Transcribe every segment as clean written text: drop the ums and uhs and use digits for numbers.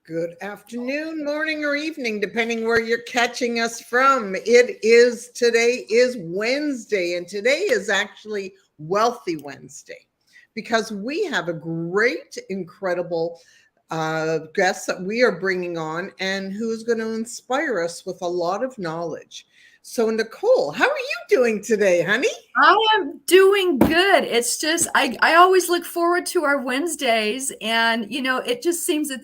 Good afternoon, morning, or evening, depending where you're catching us from. Today is Wednesday, and today is actually Wealthy Wednesday because we have a great, incredible guest that we are bringing on and who's going to inspire us with a lot of knowledge. So, Nicole, how are you doing today, honey? I am doing good. It's just I always look forward to our Wednesdays, and it just seems that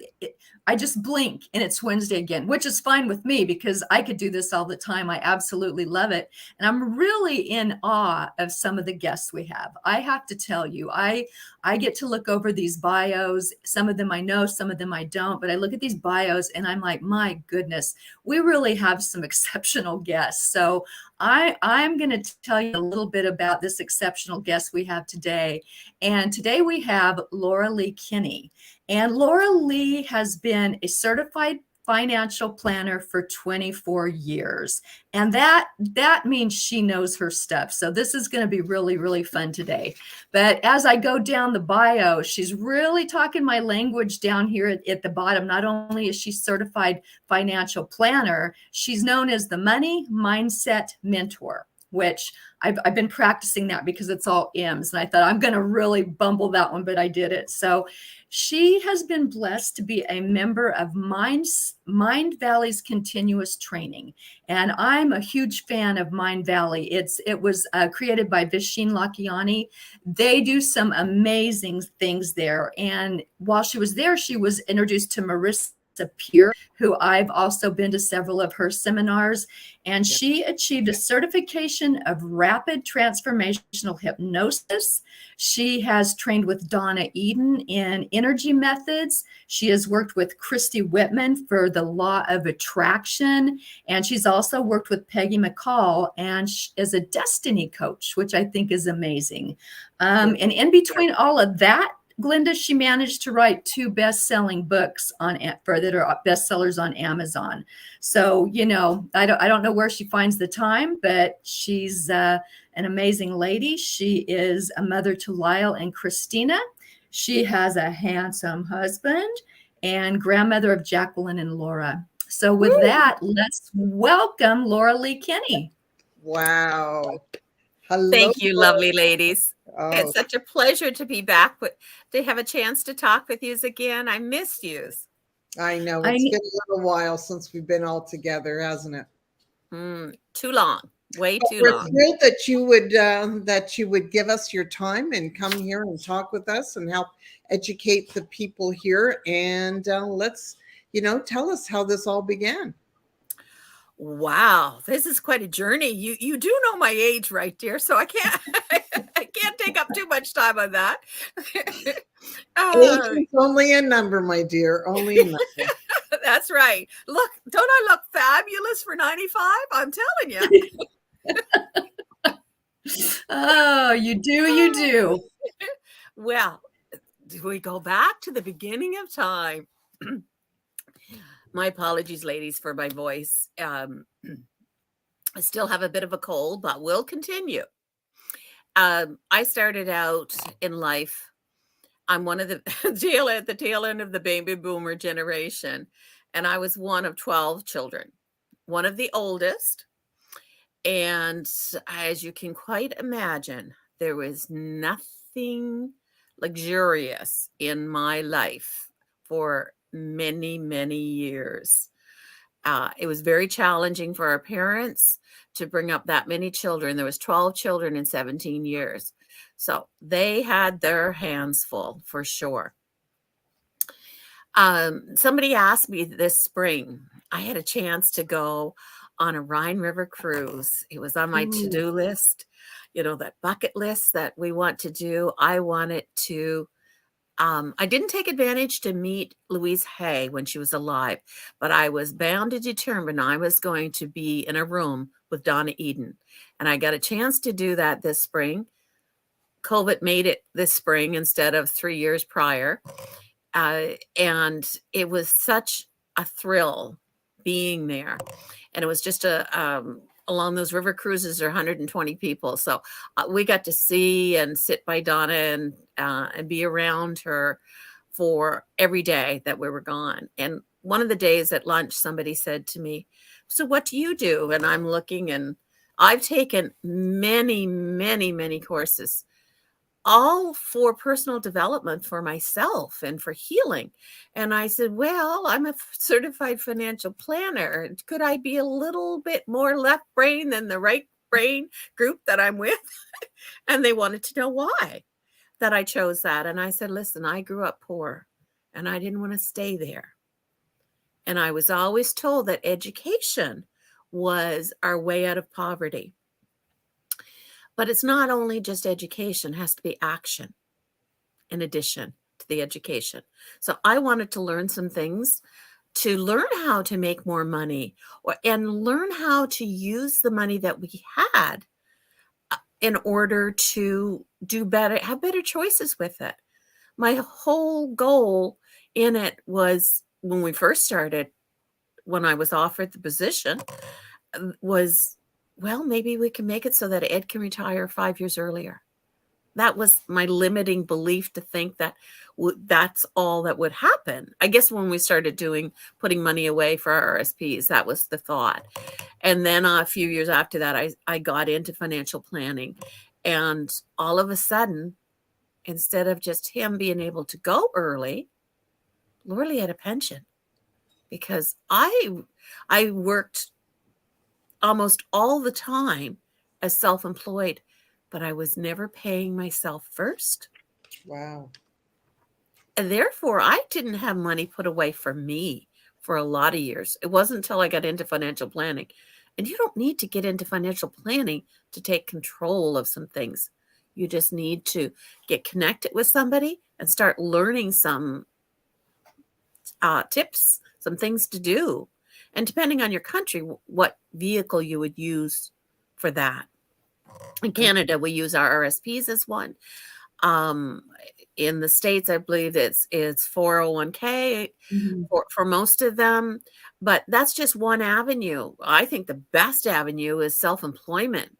I just blink and it's Wednesday again, which is fine with me because I could do this all the time. I absolutely love it, and I'm really in awe of some of the guests we have. I have to tell you, I get to look over these bios. Some of them I know, some of them I don't, but I look at these bios and I'm like, my goodness, we really have some exceptional guests. So I'm going to tell you a little bit about this exceptional guest we have today. And today we have Laura Lee Kinney. And Laura Lee has been a certified financial planner for 24 years. And that means she knows her stuff. So this is going to be really, really fun today. But as I go down the bio, she's really talking my language down here at the bottom. Not only is she certified financial planner, she's known as the money mindset mentor, which I've been practicing that because it's all M's. And I thought I'm going to really bumble that one, but I did it. So she has been blessed to be a member of Mind Valley's continuous training. And I'm a huge fan of Mind Valley. It was created by Vishen Lakhiani. They do some amazing things there. And while she was there, she was introduced to Marissa Peer, who I've also been to several of her seminars, and she achieved a certification of rapid transformational hypnosis. She has trained with Donna Eden in energy methods. She has worked with Christy Whitman for the law of attraction, and she's also worked with Peggy McCall and is a destiny coach, which I think is amazing. And in between all of that, Glenda, she managed to write 2 best-selling books that are bestsellers on Amazon. So, I don't know where she finds the time, but she's an amazing lady. She is a mother to Lyle and Christina. She has a handsome husband and grandmother of Jacqueline and Laura. So with that, let's welcome Laura Lee Kinney. Wow. Hello. Thank you, lovely ladies. Oh. It's such a pleasure to be back, to have a chance to talk with you again. I missed you. I know. It's been a little while since we've been all together, hasn't it? Too long. Way too long. We're thrilled that you would give us your time and come here and talk with us and help educate the people here. And let's, tell us how this all began. Wow, this is quite a journey. You do know my age, right, dear? So I can't take up too much time on that. Age is only a number, my dear. Only a number. That's right. Look, don't I look fabulous for 95? I'm telling you. Oh, you do. Well, do we go back to the beginning of time? My apologies, ladies, for my voice. I still have a bit of a cold, but we'll continue. I started out in life. I'm one of the tail end of the baby boomer generation, and I was one of 12 children, one of the oldest. And as you can quite imagine, there was nothing luxurious in my life for many, many years. It was very challenging for our parents to bring up that many children. There was 12 children in 17 years. So they had their hands full for sure. Somebody asked me this spring, I had a chance to go on a Rhine River cruise. It was on my to-do list, that bucket list that we want to do. I wanted to I didn't take advantage to meet Louise Hay when she was alive, but I was bound to determine I was going to be in a room with Donna Eden. And I got a chance to do that this spring. COVID made it this spring instead of 3 years prior. And it was such a thrill being there. And it was just along those river cruises are 120 people. So we got to see and sit by Donna and be around her for every day that we were gone. And one of the days at lunch, somebody said to me, "So what do you do?" And I'm looking, and I've taken many, many, many courses, all for personal development for myself and for healing. And I said, "Well, I'm a certified financial planner. Could I be a little bit more left brain than the right brain group that I'm with?" And they wanted to know why that I chose that. And I said, "Listen, I grew up poor and I didn't want to stay there. And I was always told that education was our way out of poverty. But it's not only just education, it has to be action in addition to the education." So I wanted to learn some things to learn how to make more money, and learn how to use the money that we had in order to do better, have better choices with it. My whole goal in it was, when we first started, when I was offered the position, was, well, maybe we can make it so that Ed can retire 5 years earlier. That was my limiting belief, to think that that's all that would happen. I guess when we started putting money away for our RSPs, that was the thought. And then a few years after that, I got into financial planning. And all of a sudden, instead of just him being able to go early, Lorley had a pension, because I worked almost all the time as self-employed, but I was never paying myself first. Wow. And therefore, I didn't have money put away for me for a lot of years. It wasn't until I got into financial planning. And you don't need to get into financial planning to take control of some things. You just need to get connected with somebody and start learning some tips, some things to do. And depending on your country, what vehicle you would use for that. In Canada, we use our RSPs as one. In the States, I believe it's 401k for most of them. But that's just one avenue. I think the best avenue is self-employment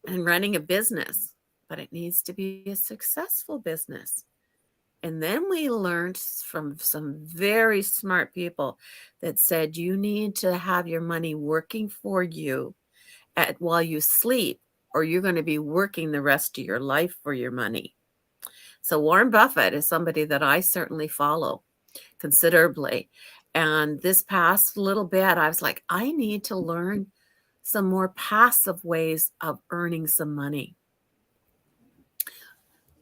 and running a business. But it needs to be a successful business. And then we learned from some very smart people that said you need to have your money working for you while you sleep, or you're going to be working the rest of your life for your money. So Warren Buffett is somebody that I certainly follow considerably. And this past little bit, I was like, I need to learn some more passive ways of earning some money.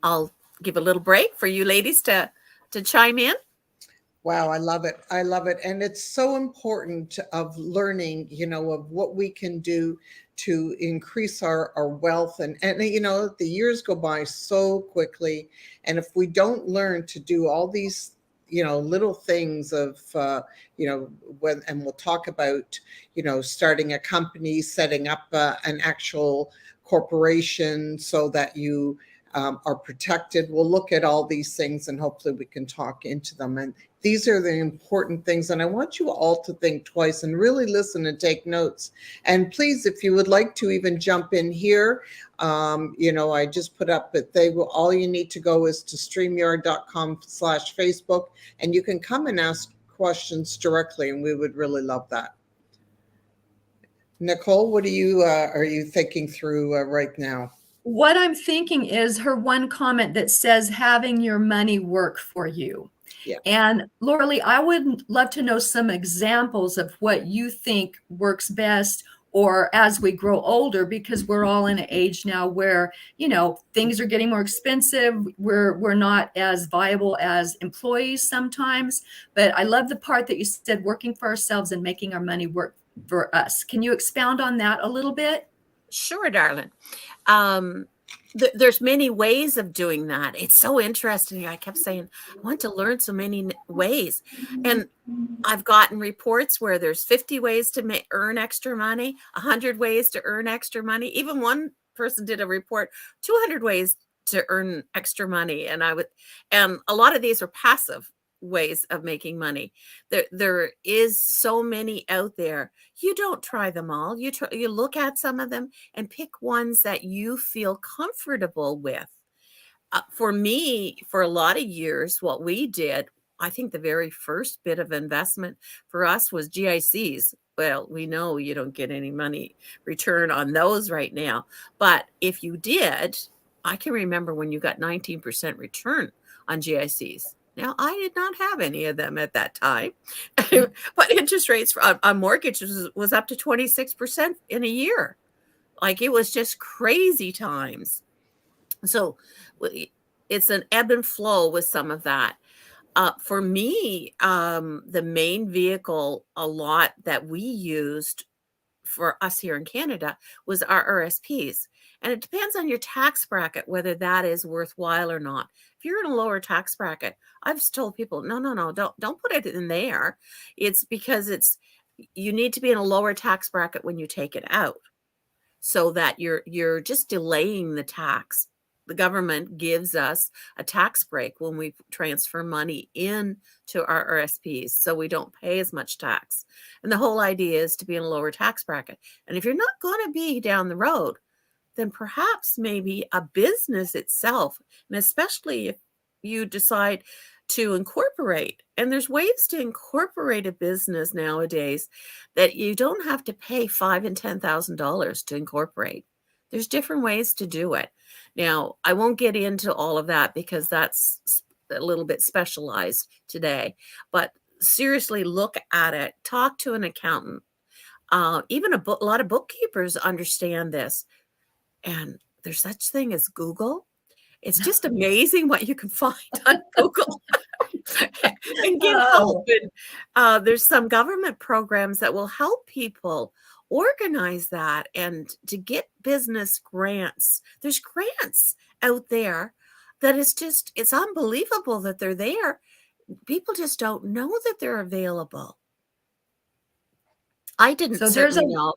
I'll give a little break for you ladies to chime in. Wow, I love it. I love it. And it's so important of learning, of what we can do to increase our wealth. And the years go by so quickly. And if we don't learn to do all these, little things of, and we'll talk about, starting a company, setting up an actual corporation so that you are protected. We'll look at all these things and hopefully we can talk into them. And these are the important things. And I want you all to think twice and really listen and take notes. And please, if you would like to even jump in here, I just put up that all you need to go is to streamyard.com/Facebook, and you can come and ask questions directly. And we would really love that. Nicole, what are you thinking through right now? What I'm thinking is her one comment that says having your money work for you. Yeah. And Lorley, I would love to know some examples of what you think works best, or as we grow older, because we're all in an age now where, things are getting more expensive. We're not as viable as employees sometimes. But I love the part that you said, working for ourselves and making our money work for us. Can you expound on that a little bit? Sure, darling. There's many ways of doing that. It's so interesting. I kept saying, I want to learn so many ways. And I've gotten reports where there's 50 ways to earn extra money, 100 ways to earn extra money. Even one person did a report, 200 ways to earn extra money. And a lot of these are passive ways of making money. There is so many out there. You don't try them all. You look at some of them and pick ones that you feel comfortable with. For me, for a lot of years, what we did, I think the very first bit of investment for us was GICs. Well, we know you don't get any money return on those right now. But if you did, I can remember when you got 19% return on GICs. Now, I did not have any of them at that time, but interest rates on mortgages was up to 26% in a year. Like, it was just crazy times. So it's an ebb and flow with some of that. For me, the main vehicle a lot that we used for us here in Canada was our RSPs. And it depends on your tax bracket whether that is worthwhile or not. If you're in a lower tax bracket, I've told people, no, don't put it in there. It's because you need to be in a lower tax bracket when you take it out, so that you're just delaying the tax. The government gives us a tax break when we transfer money into our RSPs, so we don't pay as much tax. And the whole idea is to be in a lower tax bracket. And if you're not going to be down the road, then perhaps maybe a business itself, and especially if you decide to incorporate, and there's ways to incorporate a business nowadays that you don't have to pay $5,000 and $10,000 to incorporate. There's different ways to do it. Now, I won't get into all of that because that's a little bit specialized today, but seriously look at it. Talk to an accountant. Even a lot of bookkeepers understand this. And there's such thing as Google. It's just amazing what you can find on Google and get help. And there's some government programs that will help people organize that and to get business grants. There's grants out there that it's unbelievable that they're there. People just don't know that they're available. I didn't certainly know.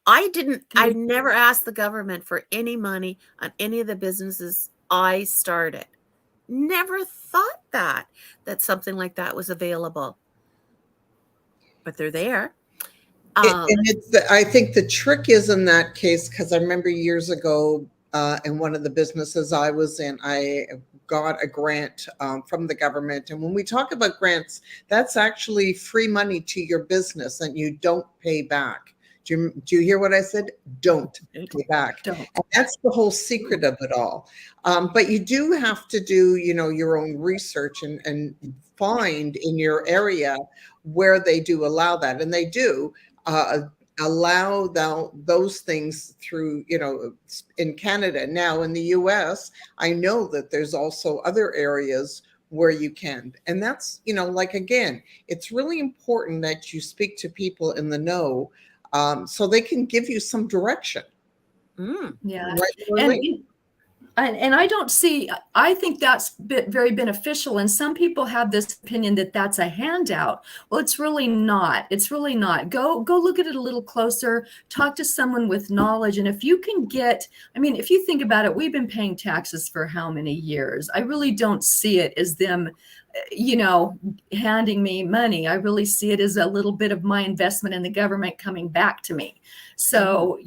I never asked the government for any money on any of the businesses I started. Never thought that something like that was available. But they're there. I think the trick is in that case, because I remember years ago in one of the businesses I was in, I got a grant from the government. And when we talk about grants, that's actually free money to your business and you don't pay back. Do you hear what I said? Don't pay back. Don't. And that's the whole secret of it all. But you do have to do, your own research and find in your area where they do allow that. And they do allow those things through, in Canada. Now in the US, I know that there's also other areas where you can. And that's, again, it's really important that you speak to people in the know so they can give you some direction. Yeah. Right, and I think that's very beneficial. And some people have this opinion that that's a handout. Well, it's really not. It's really not. Go look at it a little closer, talk to someone with knowledge. And if you can if you think about it, we've been paying taxes for how many years? I really don't see it as them, handing me money. I really see it as a little bit of my investment in the government coming back to me. So,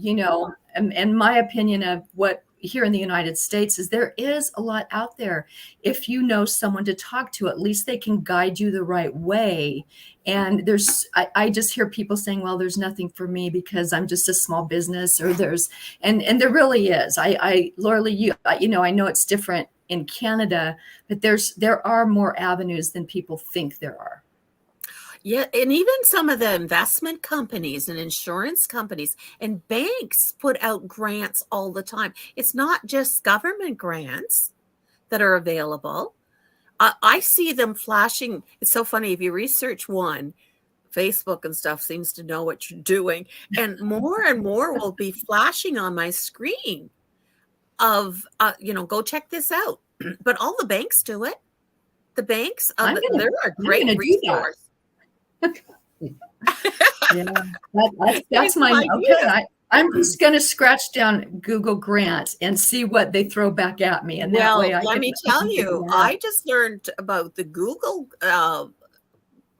and my opinion of what here in the United States is there is a lot out there. If you know someone to talk to, at least they can guide you the right way. And I just hear people saying, well, there's nothing for me because I'm just a small business, or and there really is. Laura Lee, I know it's different in Canada, but there are more avenues than people think there are. Yeah, and even some of the investment companies and insurance companies and banks put out grants all the time. It's not just government grants that are available. I see them flashing. It's so funny. If you research one, Facebook and stuff seems to know what you're doing. And more will be flashing on my screen of, go check this out. But all the banks do it. The banks, they're a great resource. Yeah, that's my okay. I'm just going to scratch down Google Grant and see what they throw back at me. And that way, let me tell you, I just learned about the Google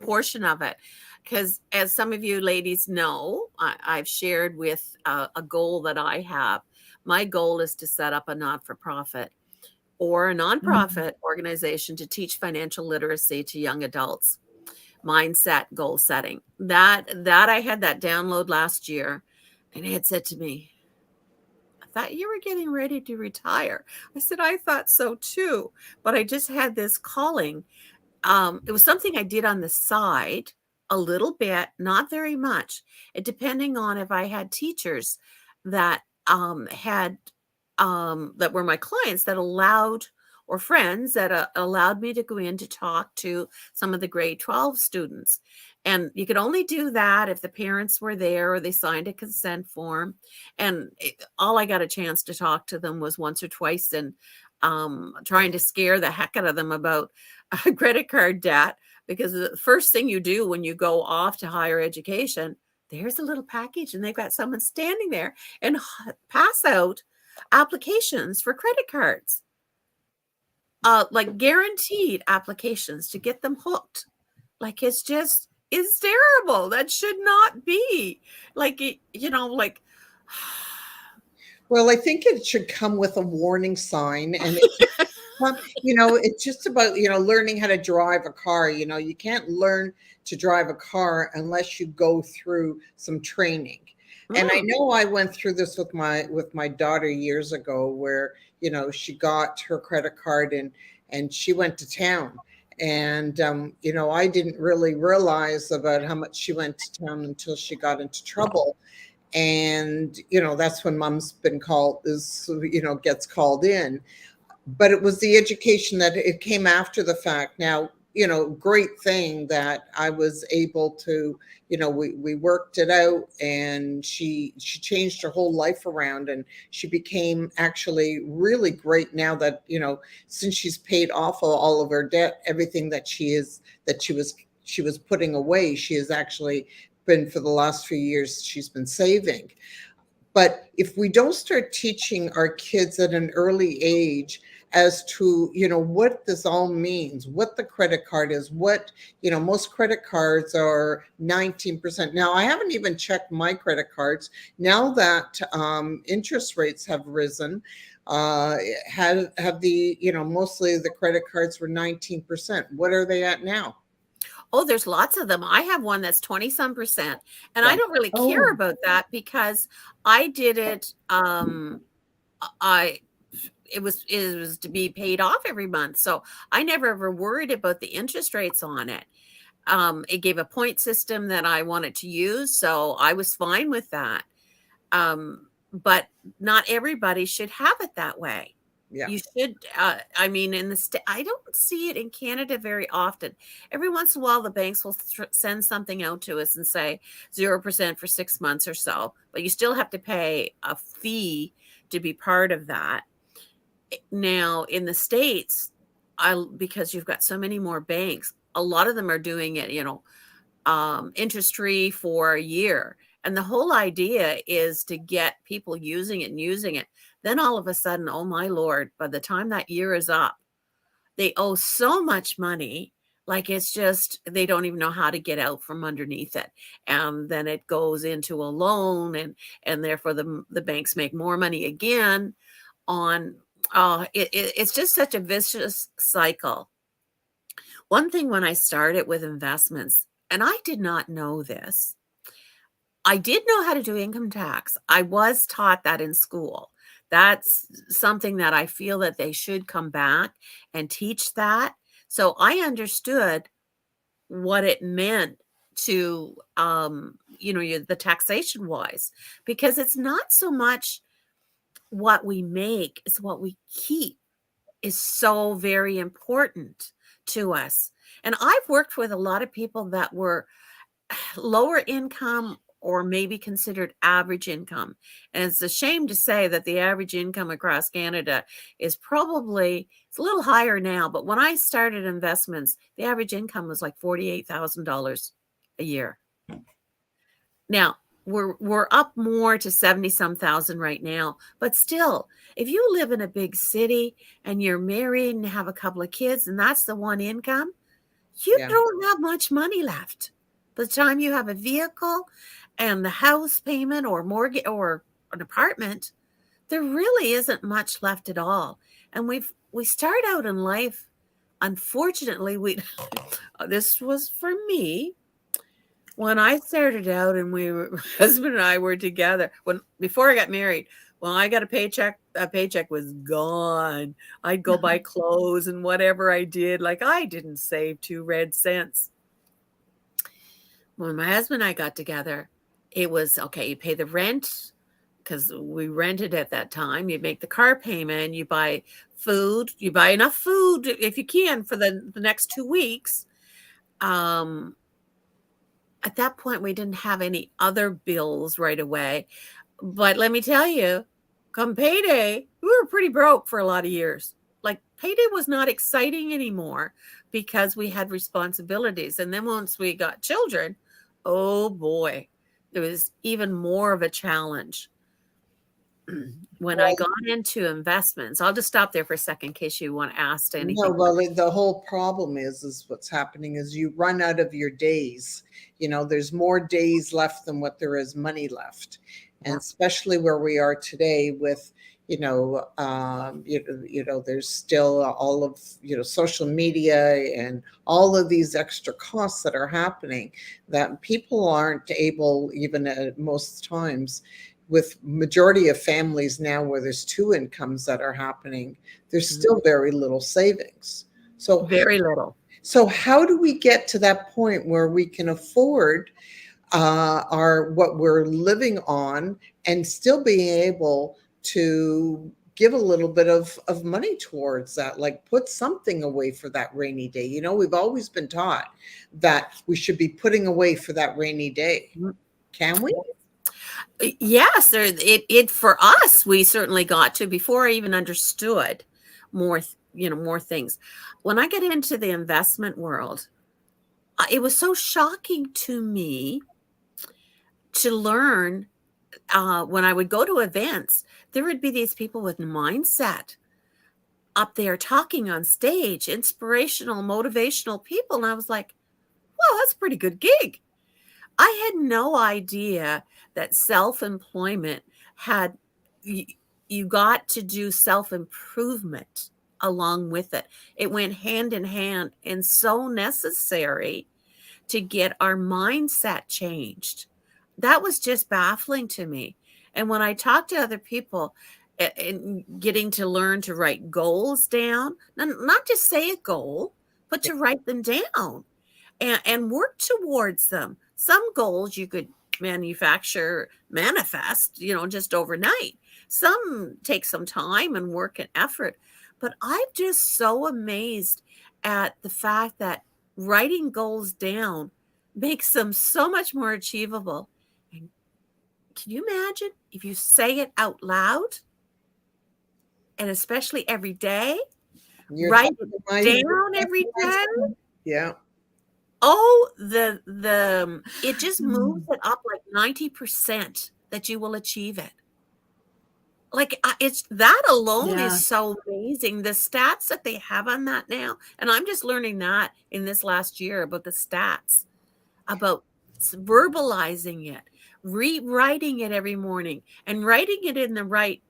portion of it because, as some of you ladies know, I've shared with a goal that I have. My goal is to set up a not-for-profit or a nonprofit organization to teach financial literacy to young adults. Mindset, goal setting. That I had that download last year, and it said to me, I thought you were getting ready to retire. I said, I thought so too, but I just had this calling. It was something I did on the side a little bit, not very much. It depending on if I had teachers that that were my clients that allowed, or friends that allowed me to go in to talk to some of the grade 12 students. And you could only do that if the parents were there or they signed a consent form. And all I got a chance to talk to them was once or twice, and trying to scare the heck out of them about credit card debt, because the first thing you do when you go off to higher education, there's a little package and they've got someone standing there and pass out applications for credit cards, like guaranteed applications to get them hooked. Like, it's terrible. That should not be like, like. Well, I think it should come with a warning sign, and it's just about, learning how to drive a car. You can't learn to drive a car unless you go through some training. And I know I went through this with my daughter years ago, where, she got her credit card and she went to town. And, I didn't really realize about how much she went to town until she got into trouble. And, that's when mom's been gets called in. But it was the education that it came after the fact. Now, great thing that I was able to, we worked it out, and she changed her whole life around, and she became actually really great now that, since she's paid off all of her debt, everything that she was putting away, she has actually been, for the last few years, she's been saving. But if we don't start teaching our kids at an early age as to, what this all means, what the credit card is, most credit cards are 19%. Now, I haven't even checked my credit cards. Now that interest rates have risen, have the, mostly the credit cards were 19%. What are they at now? Oh, there's lots of them. I have one that's 20 some percent. And I don't really care about that, because I did it. It was to be paid off every month. So I never ever worried about the interest rates on it. It gave a point system that I wanted to use, so I was fine with that. But not everybody should have it that way. Yeah. You should, I mean, I don't see it in Canada very often. Every once in a while, the banks will send something out to us and say 0% for 6 months or so, but you still have to pay a fee to be part of that. Now, in the States, because you've got so many more banks, a lot of them are doing it, interest-free for a year. And the whole idea is to get people using it. Then all of a sudden, oh my Lord, by the time that year is up, they owe so much money. Like, it's just, they don't even know how to get out from underneath it. And then it goes into a loan, and therefore the banks make more money again on, it's just such a vicious cycle. One thing, when I started with investments, and I did not know this, I did know how to do income tax. I was taught that in school. That's something that I feel that they should come back and teach that. So I understood what it meant to, the taxation wise, because it's not so much what we make, it's what we keep is so very important to us. And I've worked with a lot of people that were lower income, or maybe considered average income. And it's a shame to say that the average income across Canada is probably, it's a little higher now, but when I started investments, the average income was like $48,000 a year. Now, we're up more to 70 some thousand right now, but still, if you live in a big city and you're married and have a couple of kids, and that's the one income, you don't have much money left. By the time you have a vehicle and the house payment or mortgage or an apartment, there really isn't much left at all. And we start out in life, unfortunately, this was for me. When I started out and my husband and I were together, before I got married, when I got a paycheck was gone. I'd go buy clothes and whatever I did, like I didn't save 2 red cents. When my husband and I got together, it was okay, you pay the rent because we rented at that time. You make the car payment, you buy food, you buy enough food if you can for the next 2 weeks. At that point, we didn't have any other bills right away. But let me tell you, come payday, we were pretty broke for a lot of years. Like payday was not exciting anymore because we had responsibilities. And then once we got children, oh boy, it was even more of a challenge. When I got into investments, I'll just stop there for a second in case you want to ask anything. No, well, the whole problem is what's happening is you run out of your days. There's more days left than what there is money left. And especially where we are today with, there's still all of, social media and all of these extra costs that are happening that people aren't able, even at most times, with majority of families now where there's 2 incomes that are happening, there's still very little savings. So very little. So how do we get to that point where we can afford what we're living on and still being able to give a little bit of money towards that, like put something away for that rainy day? We've always been taught that we should be putting away for that rainy day. Can we? Yes, it for us, we certainly got to, before I even understood more things. When I get into the investment world, it was so shocking to me to learn when I would go to events, there would be these people with mindset up there talking on stage, inspirational, motivational people. And I was like, wow, that's a pretty good gig. I had no idea that self-employment had, you got to do self-improvement along with it. It went hand in hand and so necessary to get our mindset changed. That was just baffling to me. And when I talk to other people and getting to learn to write goals down, not just say a goal, but to write them down and work towards them. Some goals you could manifest, just overnight. Some take some time and work and effort. But I'm just so amazed at the fact that writing goals down makes them so much more achievable. And can you imagine if you say it out loud, and especially every day, write it down every day? Yeah. Oh, it just moves it up like 90% that you will achieve it. Like it's that alone is so amazing. The stats that they have on that now, and I'm just learning that in this last year about the stats, about verbalizing it, rewriting it every morning, and writing it in the right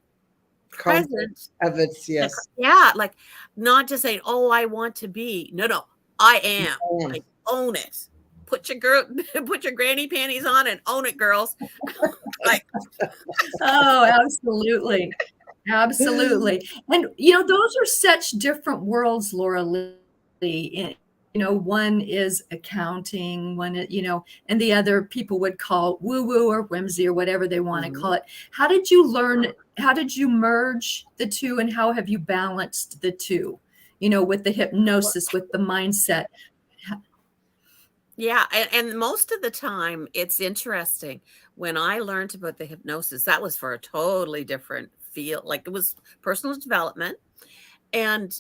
present of its. Yes. Yeah, like not just saying, "Oh, I want to be." No, I am. Like, own it. Put your granny panties on and own it, girls. Like, oh, absolutely. Absolutely. And, those are such different worlds, Laura Lee. One is accounting, one, and the other people would call woo-woo or whimsy or whatever they want to call it. How did you merge the two, and how have you balanced the two, with the hypnosis, with the mindset? Yeah. And most of the time it's interesting. When I learned about the hypnosis, that was for a totally different field. Like it was personal development. And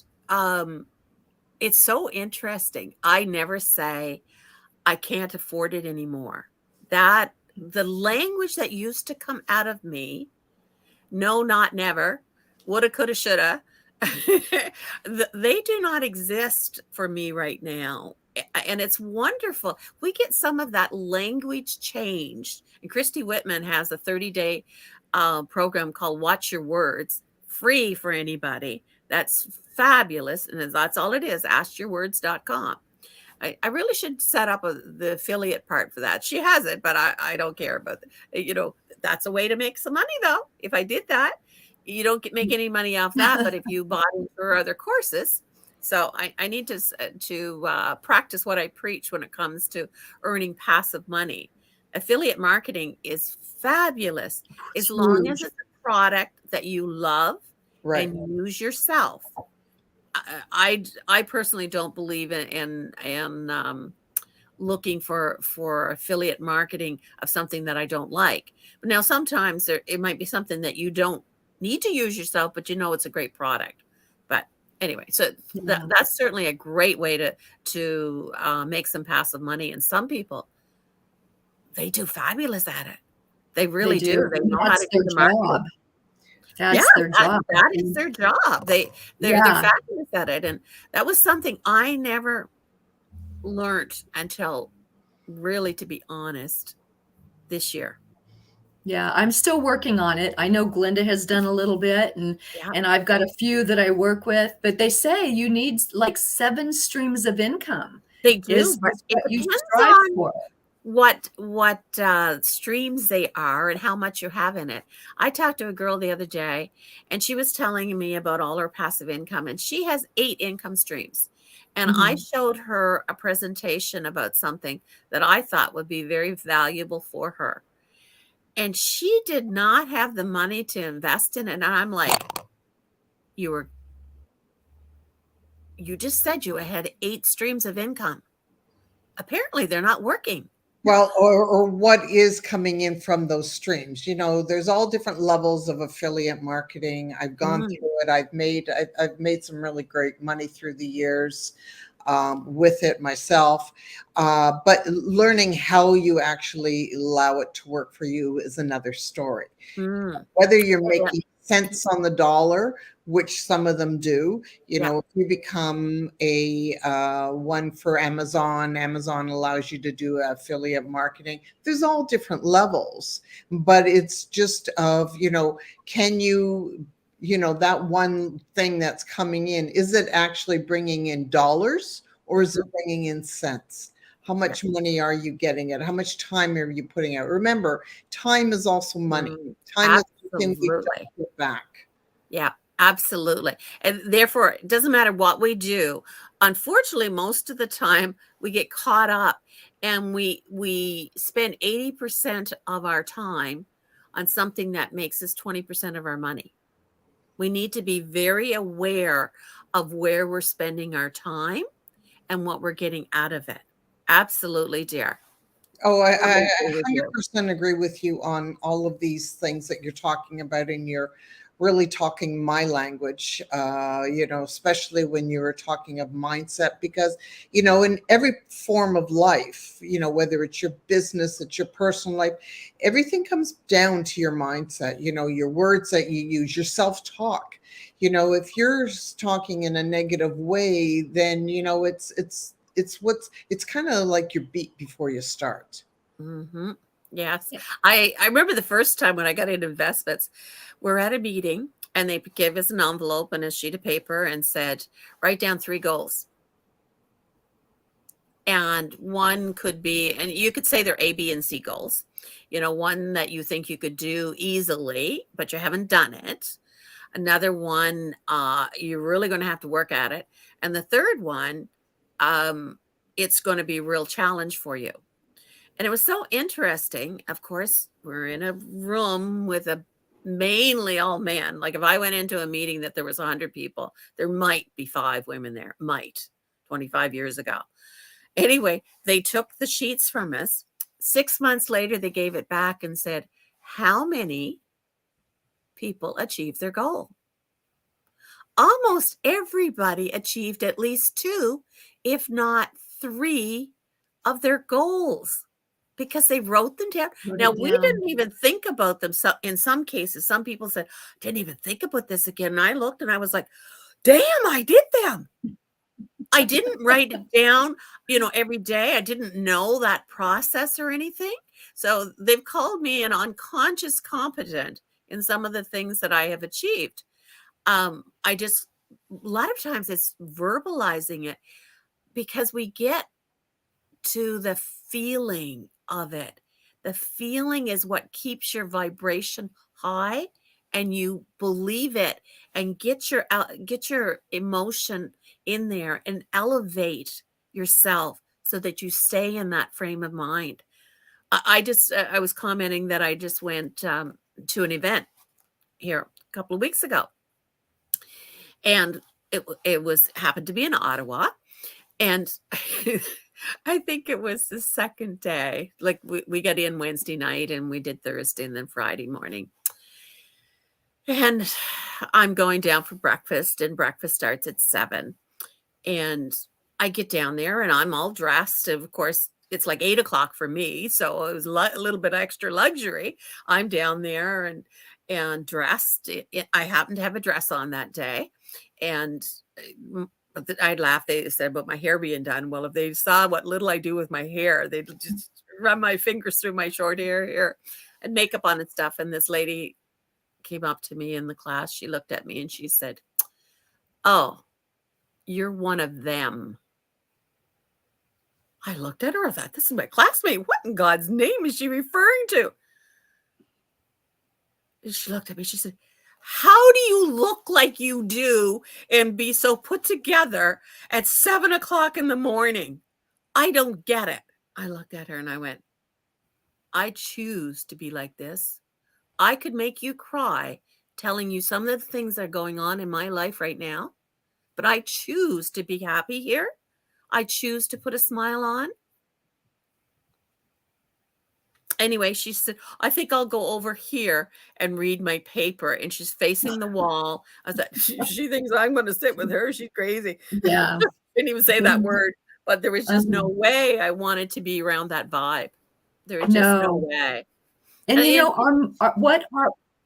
it's so interesting. I never say I can't afford it anymore. That the language that used to come out of me, no, not never, woulda, coulda, shoulda, they do not exist for me right now. And it's wonderful. We get some of that language changed. And Christy Whitman has a 30-day program called Watch Your Words, free for anybody. That's fabulous. And that's all it is, askyourwords.com. I really should set up the affiliate part for that. She has it, but I don't care about it. You know, that's a way to make some money, though. If I did that, you don't make any money off that. But if you bought into her other courses, so I need to practice what I preach when it comes to earning passive money. Affiliate marketing is fabulous as long as it's a product that you love Right. and use yourself. I personally don't believe in looking for affiliate marketing of something that I don't like. But now sometimes it might be something that you don't need to use yourself, but you know it's a great product. But anyway, so that's certainly a great way to make some passive money. And some people, they do fabulous at it. They really do. They know how to do the marketing. That's their job. That is their job. They're fabulous at it. And that was something I never learned until, really, to be honest, this year. Yeah, I'm still working on it. I know Glenda has done a little bit, and I've got a few that I work with, but they say you need like 7 streams of income. They do, but it you depends strive on for. what streams they are and how much you have in it. I talked to a girl the other day, and she was telling me about all her passive income, and she has 8 income streams. And I showed her a presentation about something that I thought would be very valuable for her. And she did not have the money to invest in it. And I'm like, you just said you had 8 streams of income. Apparently they're not working. Well, or what is coming in from those streams? You know, there's all different levels of affiliate marketing. I've gone through it. I've made some really great money through the years with it myself. But learning how you actually allow it to work for you is another story. Whether you're making cents on the dollar, which some of them do, you know, if you become a one for Amazon allows you to do affiliate marketing. There's all different levels, but it's just of, you know, can you, you know, that one thing that's coming in, is it actually bringing in dollars or is it bringing in cents? How much money are you getting at? How much time are you putting out? Remember, time is also money. Time is something we don't get back. Yeah, absolutely. And therefore, it doesn't matter what we do. Unfortunately, most of the time we get caught up and we spend 80% of our time on something that makes us 20% of our money. We need to be very aware of where we're spending our time and what we're getting out of it. Absolutely, dear. Oh, I 100% agree with you on all of these things that you're talking about, and you're really talking my language, you know, especially when you were talking of mindset, because, you know, in every form of life, you know, whether it's your business, it's your personal life, everything comes down to your mindset, you know, your words that you use, your self-talk. You know, if you're talking in a negative way, then, you know, it's kind of like your beat before you start. Yes. I remember the first time when I got into investments, we're at a meeting and they gave us an envelope and a sheet of paper and said, write down 3 goals. And one could be, and you could say they're A, B, and C goals. You know, one that you think you could do easily, but you haven't done it. Another one, you're really going to have to work at it. And the third one, it's going to be a real challenge for you. And it was so interesting. Of course, we're in a room with mainly all men. Like if I went into a meeting that there was 100 people, there might be 5 women there, 25 years ago. Anyway, they took the sheets from us. 6 months later, they gave it back and said, how many people achieved their goal? Almost everybody achieved at least 2, if not 3 of their goals, because they wrote them down. Now, we didn't even think about them. So in some cases, some people said, didn't even think about this again. And I looked and I was like, damn, I did them. I didn't write it down, you know, every day. I didn't know that process or anything. So they've called me an unconscious competent in some of the things that I have achieved. I just lot of times it's verbalizing it, because we get to the feeling of it. The feeling is what keeps your vibration high, and you believe it, and get your emotion in there and elevate yourself so that you stay in that frame of mind. I was commenting that I just went to an event here a couple of weeks ago, and it was happened to be in Ottawa, and I think it was the second day. Like we got in Wednesday night and we did Thursday and then Friday morning. And I'm going down for breakfast, and breakfast starts at 7. And I get down there and I'm all dressed. Of course, it's like 8 o'clock for me. So it was a little bit extra luxury. I'm down there and dressed. I happened to have a dress on that day. And I'd laugh. They said about my hair being done. Well, if they saw what little I do with my hair, they'd just run my fingers through my short hair here and makeup on and stuff. And this lady came up to me in the class. She looked at me and she said, "Oh, you're one of them." I looked at her. I thought, this is my classmate. What in God's name is she referring to? And she looked at me. She said, "How do you look like you do and be so put together at 7 o'clock in the morning? I don't get it." I looked at her and I went, "I choose to be like this. I could make you cry telling you some of the things that are going on in my life right now, but I choose to be happy here. I choose to put a smile on." Anyway, she said, "I think I'll go over here and read my paper." And she's facing the wall. I thought, she thinks I'm going to sit with her. She's crazy. Yeah. Didn't even say that word, but there was just no Um, way I wanted to be around that vibe. There was just no no. way. And you know, And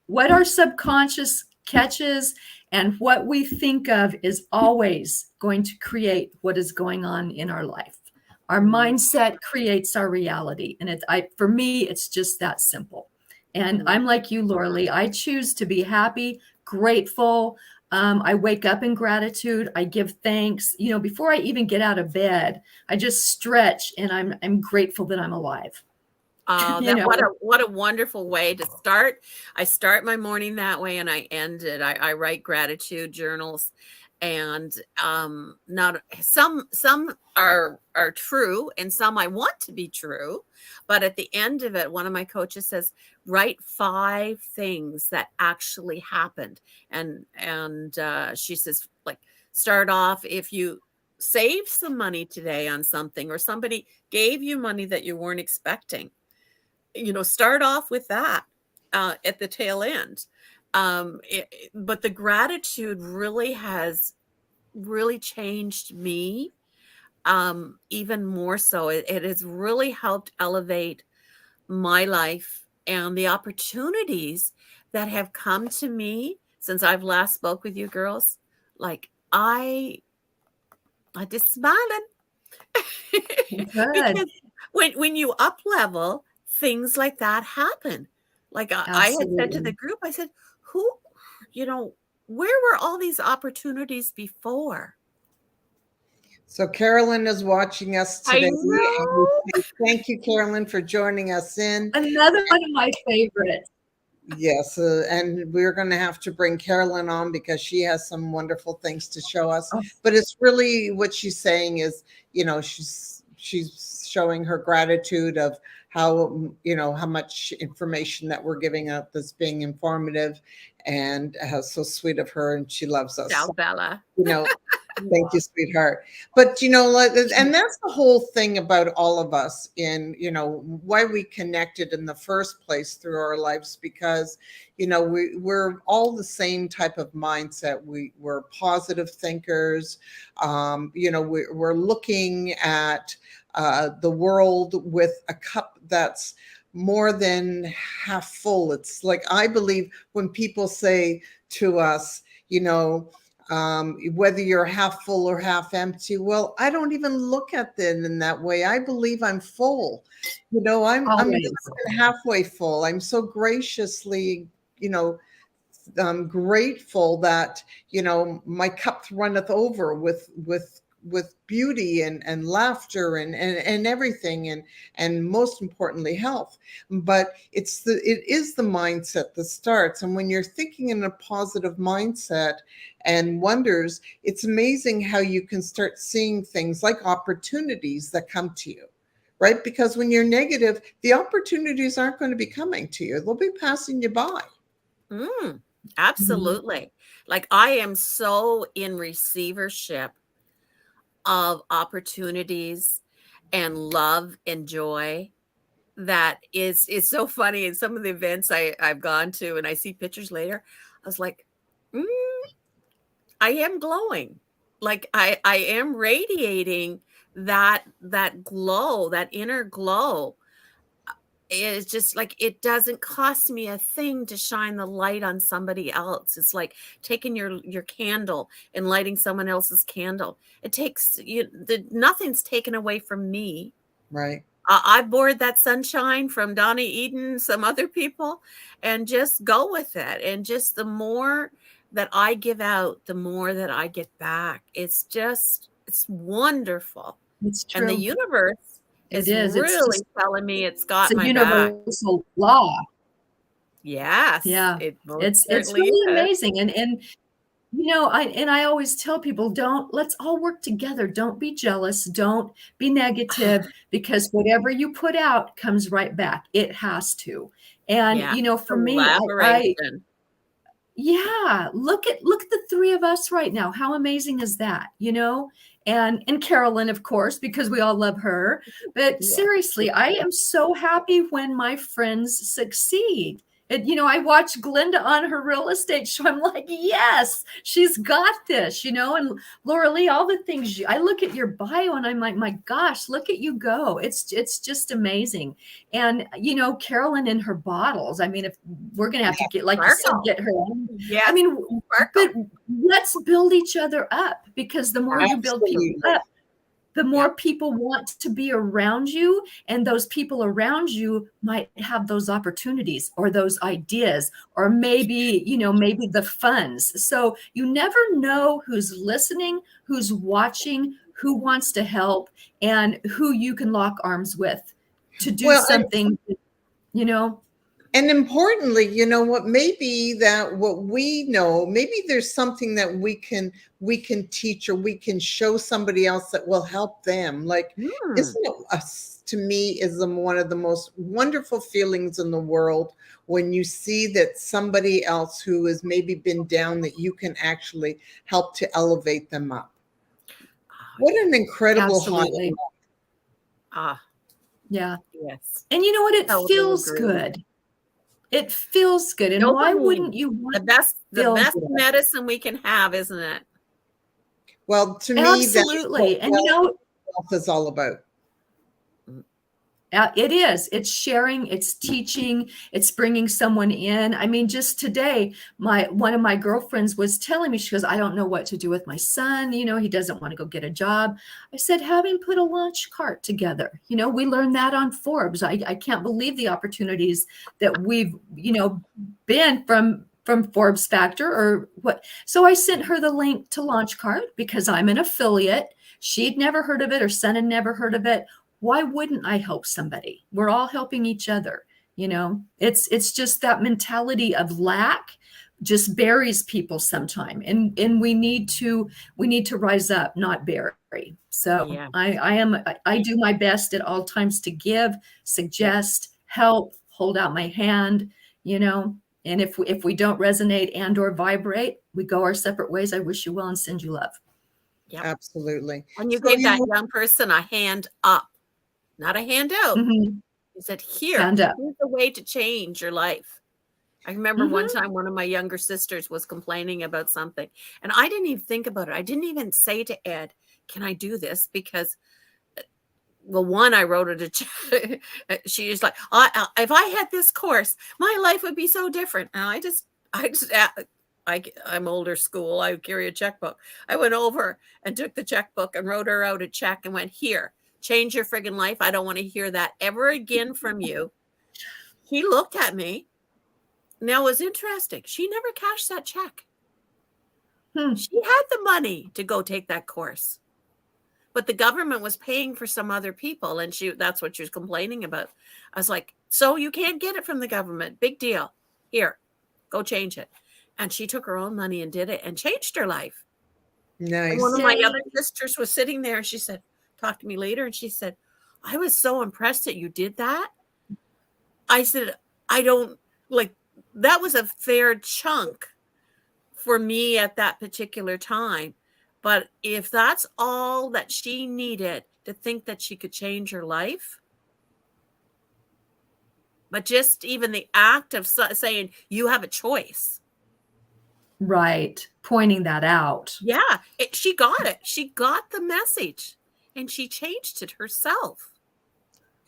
what our subconscious catches and what we think of is always going to create what is going on in our life. Our mindset creates our reality, and for me, it's just that simple. And I'm like you, Laura. I choose to be happy, grateful. I wake up in gratitude. I give thanks. You know, before I even get out of bed, I just stretch, and I'm grateful that I'm alive. You know, what a wonderful way to start. I start my morning that way, and I end it. I write gratitude journals, and not some are true, and some I want to be true. But at the end of it, one of my coaches says, write 5 things that actually happened, and she says, like, start off if you saved some money today on something, or somebody gave you money that you weren't expecting. You know, start off with that at the tail end. But the gratitude really has really changed me, even more so. It has really helped elevate my life and the opportunities that have come to me since I've last spoke with you girls. Like I just smiling. good. Because when you up level, things like that happen. Like I had said to the Absolutely. group, I said, who, where were all these opportunities before? So Carolyn is watching us I today. And we know. say thank you, Carolyn, for joining us in. Another one of my favorites. Yes, and we're going to have to bring Carolyn on because she has some wonderful things to show us. Oh, But it's really what she's saying is, she's showing her gratitude of how, how much information that we're giving out that's being informative, and how so sweet of her, and she loves us. Ciao, Bella. Thank you, sweetheart. But, and that's the whole thing about all of us why we connected in the first place through our lives, because, we're all the same type of mindset. We're positive thinkers. We're looking at the world with a cup that's more than half full. It's like, I believe when people say to us, whether you're half full or half empty, well, I don't even look at it in that way. I believe I'm full. I'm always. less than halfway full. I'm so graciously, grateful that, my cup runneth over with beauty and laughter and everything, and most importantly health. But it is the mindset that starts, and when you're thinking in a positive mindset and wonders, it's amazing how you can start seeing things like opportunities that come to you, right? Because when you're negative, the opportunities aren't going to be coming to you, they'll be passing you by. Absolutely. Like, I am so in receivership of opportunities and love and joy that it's so funny. In some of the events I've gone to and I see pictures later, I was like, I am glowing. Like, I am radiating that glow, that inner glow. It's just like, it doesn't cost me a thing to shine the light on somebody else. It's like taking your candle and lighting someone else's candle. It takes nothing's taken away from me. Right. I borrowed that sunshine from Donnie Eden, some other people, and just go with it. And just the more that I give out, the more that I get back. It's wonderful. It's true. And the universe is It's really telling me it's got a my back. universal law. Yes. Yeah. It's certainly really is. amazing. And I always tell people, let's all work together. Don't be jealous. Don't be negative, because whatever you put out comes right back. It has to. And, Yeah. for me, Collaboration. yeah, look at the three of us right now. How amazing is that? And Carolyn, of course, because we all love her. But Yeah. seriously, I am so happy when my friends succeed. And, I watch Glenda on her real estate show. I'm like, yes, she's got this, and Laura Lee, all the things I look at your bio and I'm like, my gosh, look at you go. It's just amazing. And, Carolyn in her bottles. I mean, if we're going to have to get, like you said, get her on. Yes. I mean, but let's build each other up, because the more you build people up, the more people want to be around you, and those people around you might have those opportunities or those ideas, or maybe the funds. So you never know who's listening, who's watching, who wants to help, and who you can lock arms with to do something, And importantly, what we know, maybe there's something that we can teach, or we can show somebody else that will help them. Like, isn't it, to me, is one of the most wonderful feelings in the world, when you see that somebody else who has maybe been down, that you can actually help to elevate them up. What an incredible absolutely. Yeah. Yes. And you know what? It feels good. It feels good. And why wouldn't you want the best medicine we can have, isn't it? Well, to me, absolutely. And health is all about. It is. It's sharing, it's teaching, it's bringing someone in. I mean, just today, one of my girlfriends was telling me, she goes, I don't know what to do with my son. He doesn't want to go get a job. I said, have him put a lunch cart together. We learned that on Forbes. I can't believe the opportunities that we've, been from Forbes Factor or what. So I sent her the link to Launch Cart, because I'm an affiliate. She'd never heard of it. Her son had never heard of it. Why wouldn't I help somebody? We're all helping each other. It's just that mentality of lack just buries people sometime. And we need to rise up, not bury. So yeah. I do my best at all times to give, suggest, help, hold out my hand, and if we don't resonate and or vibrate, we go our separate ways. I wish you well and send you love. Yep. Absolutely. And you gave that young person a hand up, not a handout. You said, here's a way to change your life. I remember one time one of my younger sisters was complaining about something, and I didn't even think about it. I didn't even say to Ed, can I do this? Because, well, one, I wrote her a check. She was like, if I had this course, my life would be so different. And I'm older school. I carry a checkbook. I went over and took the checkbook and wrote her out a check and went, here, change your friggin' life. I don't want to hear that ever again from you. He looked at me. Now, it's interesting. She never cashed that check. Hmm. She had the money to go take that course, but the government was paying for some other people, and that's what she was complaining about. I was like, so you can't get it from the government. Big deal. Here, go change it. And she took her own money and did it and changed her life. And one Nice. of my Yay. other sisters was sitting there, and she said, talk to me later, and she said, I was so impressed that you did that. I said, I don't like, that was a fair chunk for me at that particular time. But if that's all that she needed to think that she could change her life, but just even the act of saying you have a choice. Right. Pointing that out. Yeah, she got it. She got the message and she changed it herself.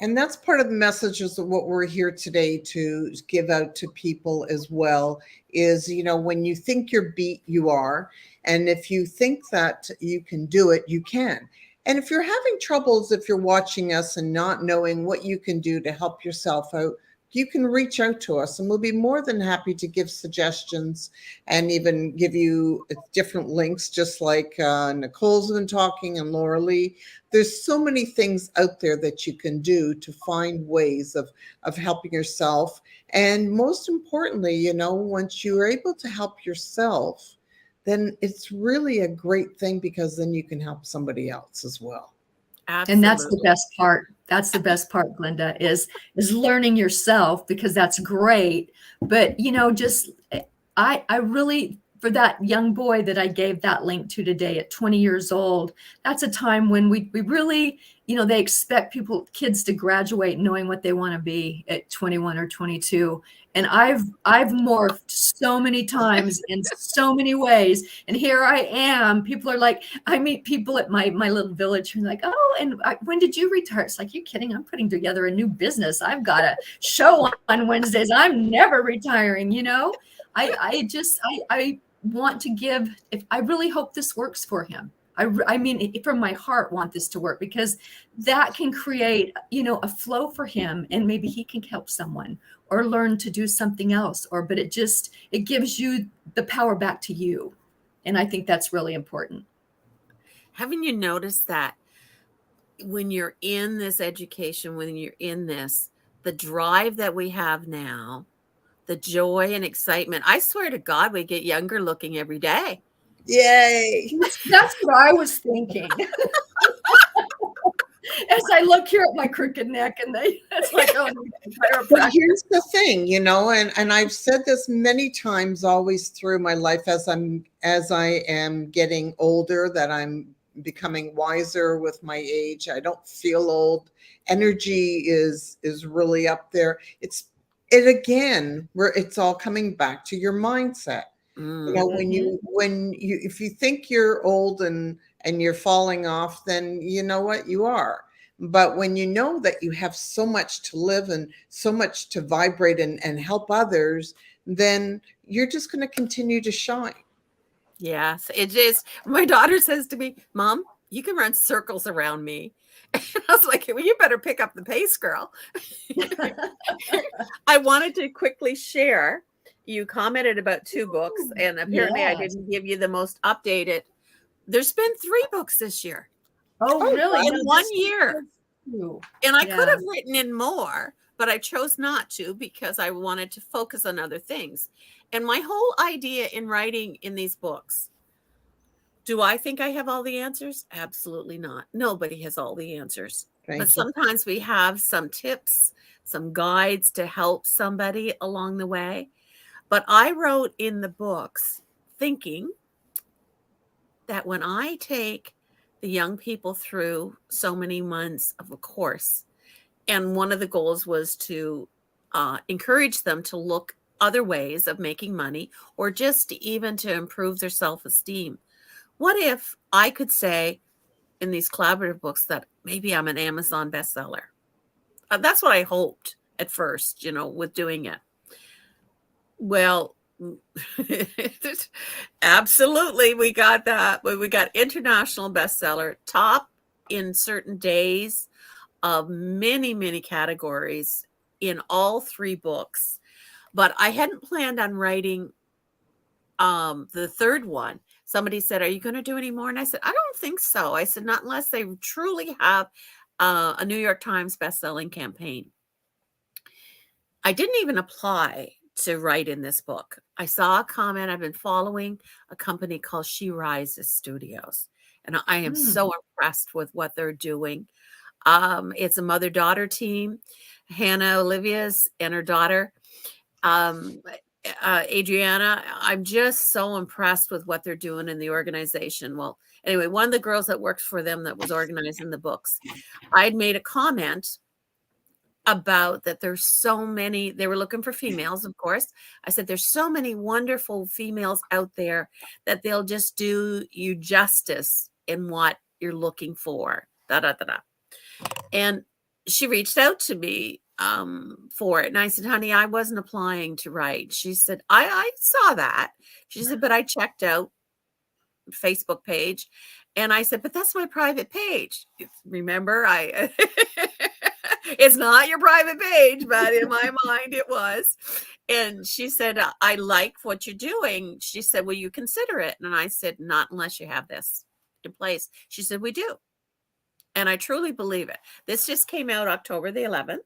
And that's part of the messages of what we're here today to give out to people as well is, when you think you're beat, you are. And if you think that you can do it, you can. And if you're having troubles, if you're watching us and not knowing what you can do to help yourself out, you can reach out to us and we'll be more than happy to give suggestions and even give you different links, just like Nicole's been talking and Laura Lee. There's so many things out there that you can do to find ways of helping yourself. And most importantly, once you're able to help yourself, then it's really a great thing because then you can help somebody else as well. Absolutely. And that's the best part. That's the best part, Glenda, is learning yourself, because that's great. But, just I really, for that young boy that I gave that link to today at 20 years old, that's a time when we really, they expect kids to graduate knowing what they want to be at 21 or 22. And I've morphed so many times in so many ways. And here I am. People are like, I meet people at my little village who are like, oh, and when did you retire? It's like, you kidding? I'm putting together a new business. I've got a show on Wednesdays. I'm never retiring, I want to give, I really hope this works for him. I mean, from my heart, want this to work, because that can create, a flow for him, and maybe he can help someone or learn to do something else, but it gives you the power back to you. And I think that's really important. Haven't you noticed that when you're in this education, when you're in this, the drive that we have now, the joy and excitement, I swear to God, we get younger looking every day. Yay. That's what I was thinking. As I look here at my crooked neck, and it's like, oh, but here's the thing, and I've said this many times always through my life as I am getting older, that I'm becoming wiser with my age. I don't feel old. Energy is really up there. It's all coming back to your mindset. If you think you're old and you're falling off, then you know what, you are. But when you know that you have so much to live and so much to vibrate and help others, then you're just going to continue to shine. Yes, it is. My daughter says to me, Mom, you can run circles around me. And I was like, well, you better pick up the pace, girl. I wanted to quickly share. You commented about 2 books, and apparently I didn't give you the most updated. There's been 3 books this year. Oh, really? In 1 year. And I could have written in more, but I chose not to because I wanted to focus on other things. And my whole idea in writing in these books, do I think I have all the answers? Absolutely not. Nobody has all the answers. But sometimes we have some tips, some guides to help somebody along the way. But I wrote in the books thinking that when I take the young people through so many months of a course, and one of the goals was to encourage them to look other ways of making money, or just even to improve their self-esteem. What if I could say in these collaborative books that maybe I'm an Amazon bestseller? That's what I hoped at first, with doing it. Well, absolutely, we got that. We got international bestseller, top in certain days of many, many categories in all 3 books. but I hadn't planned on writing the third one. Somebody said, "Are you going to do any more?" And I said, "I don't think so." I said, "Not unless they truly have a New York Times best-selling campaign." I didn't even apply to write in this book. I saw a comment. I've been following a company called She Rises Studios, and I am so impressed with what they're doing. It's a mother-daughter team. Hannah Olivia's and her daughter, Adriana. I'm just so impressed with what they're doing in the organization. Well, anyway, one of the girls that works for them that was organizing the books, I'd made a comment about that there's so many, they were looking for females, of course. I said, there's so many wonderful females out there that they'll just do you justice in what you're looking for. Da, da, da, da. And she reached out to me for it. And I said, honey, I wasn't applying to write. She said, I saw that. She said, but I checked out Facebook page. And I said, but that's my private page. Remember, it's not your private page, but in my mind it was. And she said, I like what you're doing. She said, will you consider it? And I said, not unless you have this in place. She said, we do. And I truly believe it. This just came out October the 11th.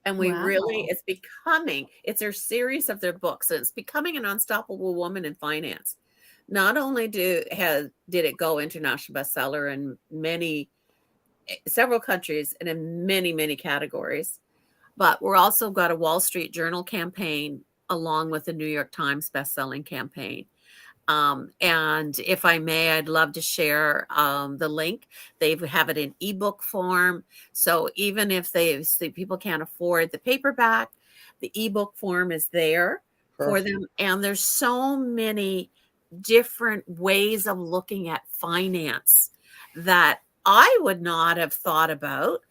And we really, it's their series of their books. And it's becoming an unstoppable woman in finance. Not only did it go international bestseller in several countries and in many, many categories, but we're also got a Wall Street Journal campaign along with the New York Times bestselling campaign. And if I may, I'd love to share the link. They have it in ebook form. So even if people can't afford the paperback, the ebook form is there for them. And there's so many different ways of looking at finance that I would not have thought about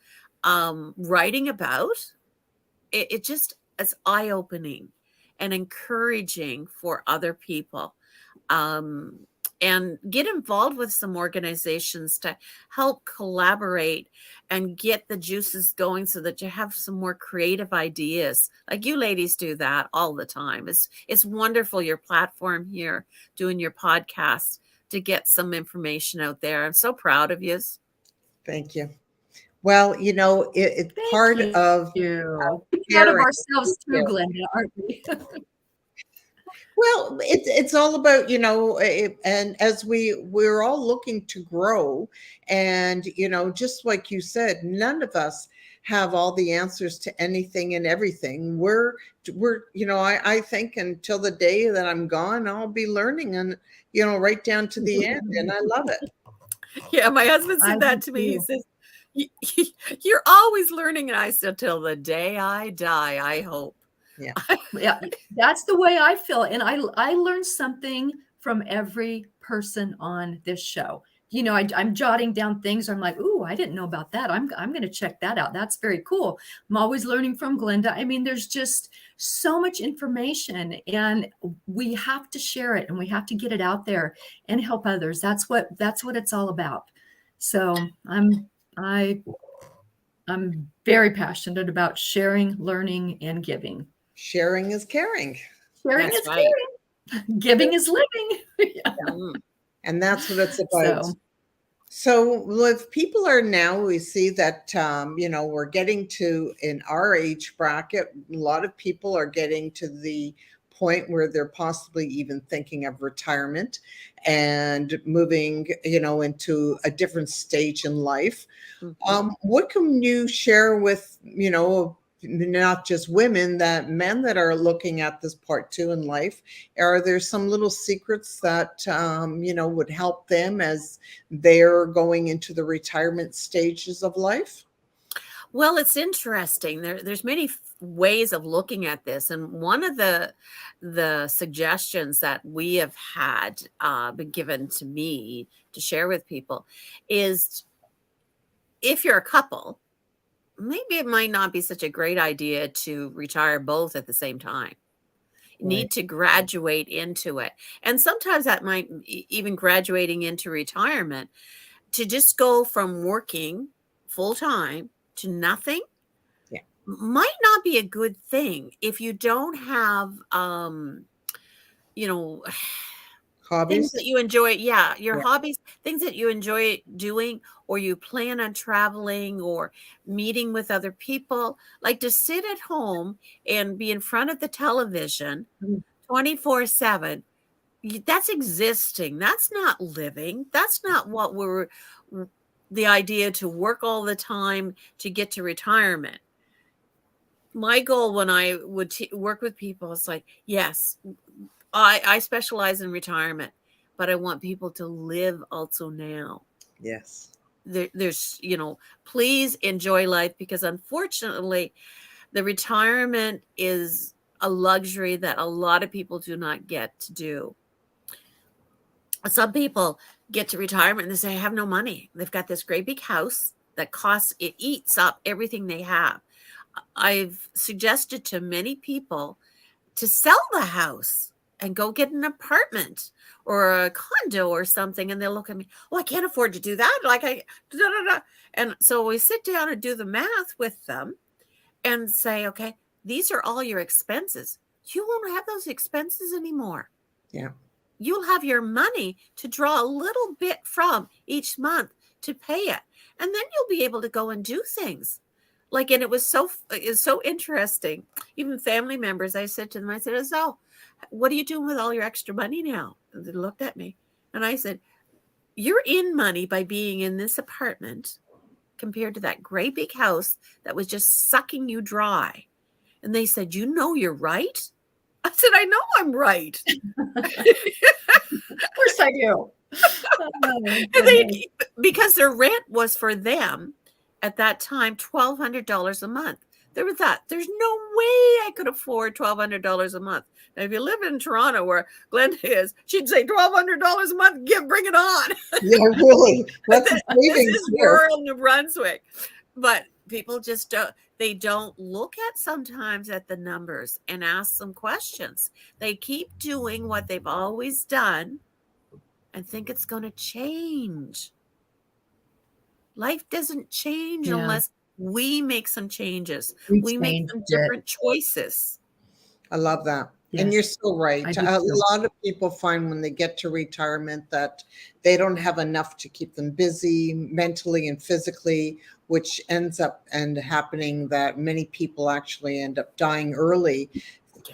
writing about. It just is eye-opening and encouraging for other people. And get involved with some organizations to help collaborate and get the juices going so that you have some more creative ideas. Like you ladies do that all the time. It's wonderful, your platform here, doing your podcast to get some information out there. I'm so proud of you. Thank you. Well, it's part of proud of ourselves too, Glenda, aren't we? Well, it's all about, and as we're all looking to grow, and, just like you said, none of us have all the answers to anything and everything. We're, I think until the day that I'm gone, I'll be learning and, right down to the end. And I love it. Yeah. My husband said that to me. He says, you're always learning. And I said, till the day I die, I hope. Yeah. Yeah, that's the way I feel. And I learned something from every person on this show. I'm jotting down things. I'm like, ooh, I didn't know about that. I'm going to check that out. That's very cool. I'm always learning from Glenda. I mean, there's just so much information and we have to share it and we have to get it out there and help others. That's what it's all about. So I'm very passionate about sharing, learning, and giving. Sharing is caring. Sharing is caring. Giving is living. Yeah. And that's what it's about. So if people are now, we see that, we're getting to, in our age bracket, a lot of people are getting to the point where they're possibly even thinking of retirement and moving, into a different stage in life. Mm-hmm. What can you share with, not just women, that men that are looking at this part too in life? Are there some little secrets that, would help them as they're going into the retirement stages of life? Well, it's interesting. There's many ways of looking at this. And one of the suggestions that we have had been given to me to share with people is if you're a couple, maybe it might not be such a great idea to retire both at the same time. You need to graduate into it. And sometimes that might even graduating into retirement to just go from working full time to nothing. Yeah. might not be a good thing if you don't have, you know, things Hobbies? that you enjoy. Yeah, your Yeah. hobbies, things that you enjoy doing, or you plan on traveling or meeting with other people. Like to sit at home and be in front of the television Mm. 24/7. That's existing. That's not living. That's not what the idea to work all the time to get to retirement. My goal when I would work with people is like, yes, I specialize in retirement, but I want people to live also now. Yes. There's, please enjoy life, because unfortunately, the retirement is a luxury that a lot of people do not get to do. Some people get to retirement and they say, I have no money. They've got this great big house that it eats up everything they have. I've suggested to many people to sell the house and go get an apartment or a condo or something. And they'll look at me, oh, I can't afford to do that. Like da, da, da. And so we sit down and do the math with them and say, okay, these are all your expenses. You won't have those expenses anymore. Yeah. You'll have your money to draw a little bit from each month to pay it. And then you'll be able to go and do things. And it's so interesting. Even family members, I said to them, I said, so what are you doing with all your extra money now? And they looked at me and I said, you're in money by being in this apartment compared to that great big house that was just sucking you dry. And they said, you're right. I said, I know I'm right. Of course I do. Because their rent was for them at that time $1,200 a month. There's no way I could afford $1,200 a month. Now, if you live in Toronto where Glenda is, she'd say $1,200 a month, bring it on. Yeah, really. That's a This savings is here. rural New Brunswick. But people just don't look at sometimes at the numbers and ask some questions. They keep doing what they've always done and think it's going to change. Life doesn't change unless we make some changes. We make some different choices. I love that. Yes. And you're so right. A lot of people find when they get to retirement that they don't have enough to keep them busy mentally and physically, which ends up happening that many people actually end up dying early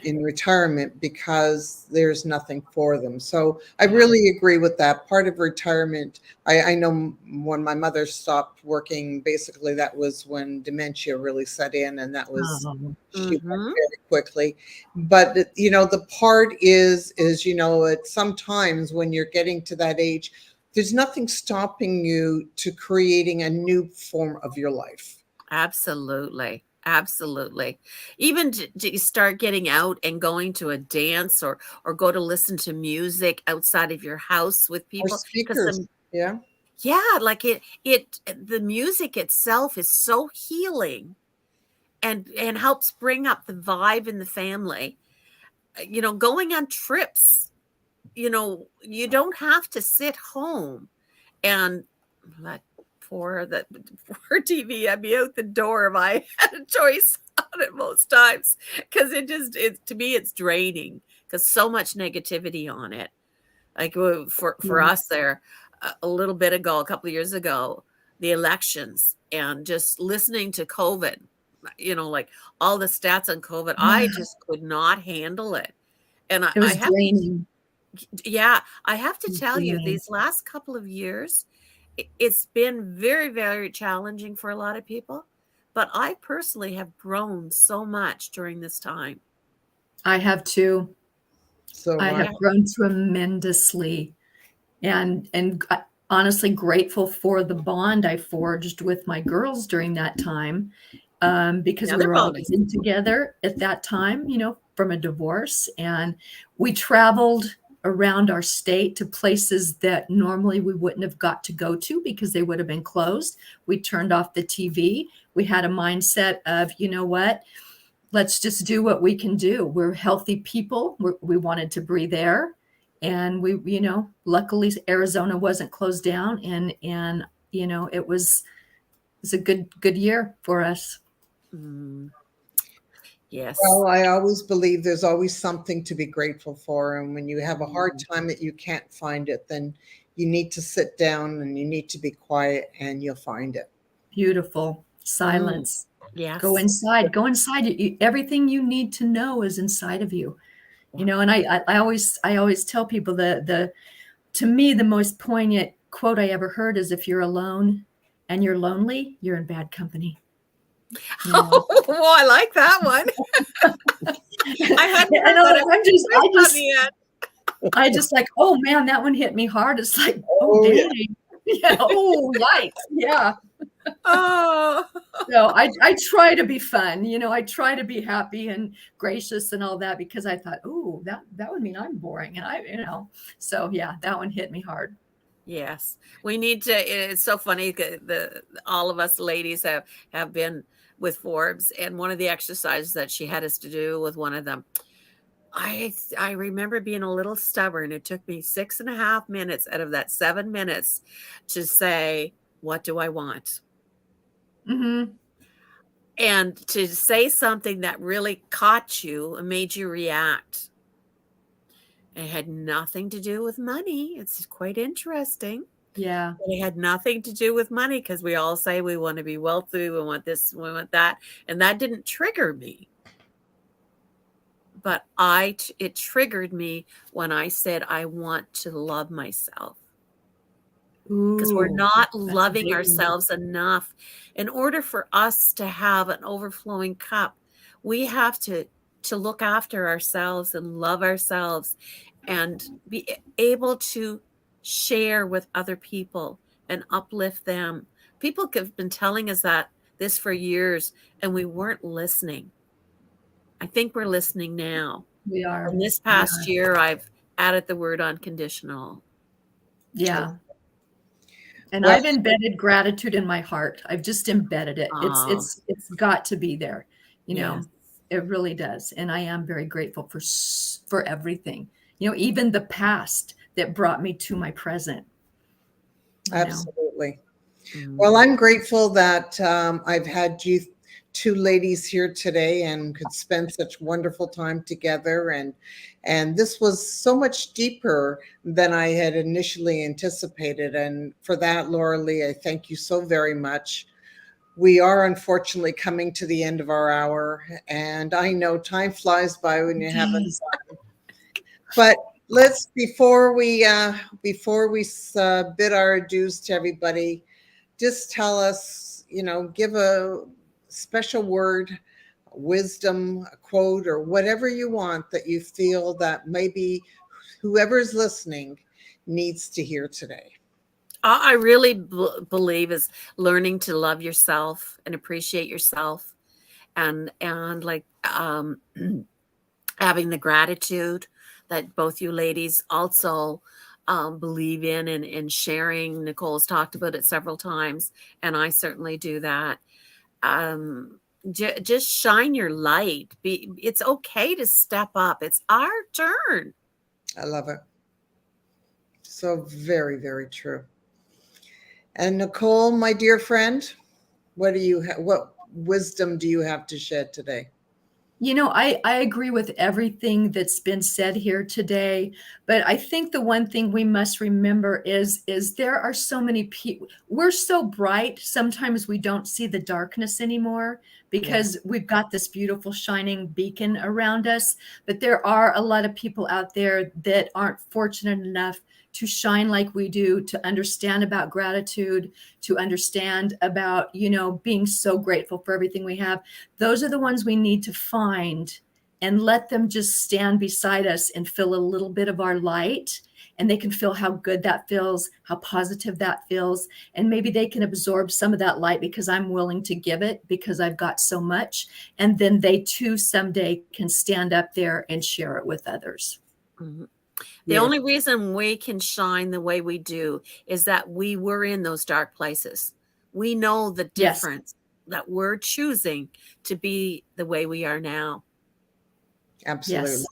in retirement because there's nothing for them. So I really agree with that. Part of retirement, I know when my mother stopped working, basically that was when dementia really set in, and that was she went very quickly. But the part is it's sometimes when you're getting to that age, there's nothing stopping you to creating a new form of your life. Absolutely. Absolutely. Even to start getting out and going to a dance or go to listen to music outside of your house with people. Or speakers. Yeah. Like the music itself is so healing and helps bring up the vibe in the family. Going on trips, you don't have to sit home and let for TV, I'd be out the door if I had a choice on it most times, because to me it's draining, because so much negativity on it. Like for us there a little bit ago, a couple of years ago, the elections and just listening to COVID, like all the stats on COVID, I just could not handle it. And it was draining. I have to tell you, these last couple of years, it's been very, very challenging for a lot of people, but I personally have grown so much during this time. I have too. So I have grown tremendously, and honestly grateful for the bond I forged with my girls during that time, because we were all living together at that time, from a divorce, and we traveled around our state to places that normally we wouldn't have got to go to because they would have been closed. We turned off the TV. We had a mindset of, what, let's just do what we can do. We're healthy people. We wanted to breathe air, and we, luckily Arizona wasn't closed down, and it was a good year for us. Yes. Well, I always believe there's always something to be grateful for. And when you have a hard time that you can't find it, then you need to sit down and you need to be quiet and you'll find it. Beautiful. Silence. Yes. Go inside. Go inside. Everything you need to know is inside of you. You know, and I always tell people to me, the most poignant quote I ever heard is, if you're alone and you're lonely, you're in bad company. You know? Oh, I like that one. I hadn't heard that. I just like, oh man, that one hit me hard. It's like, Oh, yeah. dang. Yeah. Oh, yikes. Yeah. Oh. So I try to be fun, you know, I try to be happy and gracious and all that, because I thought, oh, that would mean I'm boring. And you know, so yeah, that one hit me hard. Yes. We need to, it's so funny. All of us ladies have been with Forbes, and one of the exercises that she had us to do with one of them, I remember being a little stubborn. It took me 6.5 minutes out of that 7 minutes to say, what do I want? Mm-hmm. And to say something that really caught you and made you react. It had nothing to do with money. It's quite interesting. Yeah. But it had nothing to do with money, because we all say we want to be wealthy, we want this, we want that. And that didn't trigger me. But it triggered me when I said, I want to love myself. Because we're not loving ourselves enough. In order for us to have an overflowing cup, we have to look after ourselves and love ourselves and be able to share with other people and uplift them. People have been telling us this for years, and we weren't listening. I think we're listening now. We are. And this past year, I've added the word unconditional. Yeah. And I've embedded gratitude in my heart. I've just embedded it. It's got to be there. You know, it really does. And I am very grateful for everything. You know, even the past that brought me to my present. Absolutely. Well, I'm grateful that I've had you two ladies here today and could spend such wonderful time together. And this was so much deeper than I had initially anticipated. And for that, Laura Lee, I thank you so very much. We are unfortunately coming to the end of our hour, and I know time flies by when you're having fun. But let's, before we bid our adieus to everybody, just tell us, you know, give a special word, wisdom, a quote, or whatever you want that you feel that maybe whoever's listening needs to hear today. I really believe is learning to love yourself and appreciate yourself, and like having the gratitude that both you ladies also believe in, and sharing. Nicole's talked about it several times, and I certainly do that. Just shine your light. It's okay to step up. It's our turn. I love it. So very, very true. And Nicole, my dear friend, what wisdom do you have to shed today? You know, I agree with everything that's been said here today, but I think the one thing we must remember is there are so many people. We're so bright, sometimes we don't see the darkness anymore, because we've got this beautiful shining beacon around us. But there are a lot of people out there that aren't fortunate enough to shine like we do, to understand about gratitude, to understand about, you know, being so grateful for everything we have. Those are the ones we need to find and let them just stand beside us and feel a little bit of our light. And they can feel how good that feels, how positive that feels. And maybe they can absorb some of that light because I'm willing to give it, because I've got so much. And then they too someday can stand up there and share it with others. Mm-hmm. The only reason we can shine the way we do is that we were in those dark places. We know the difference, that we're choosing to be the way we are now. Absolutely. Yes.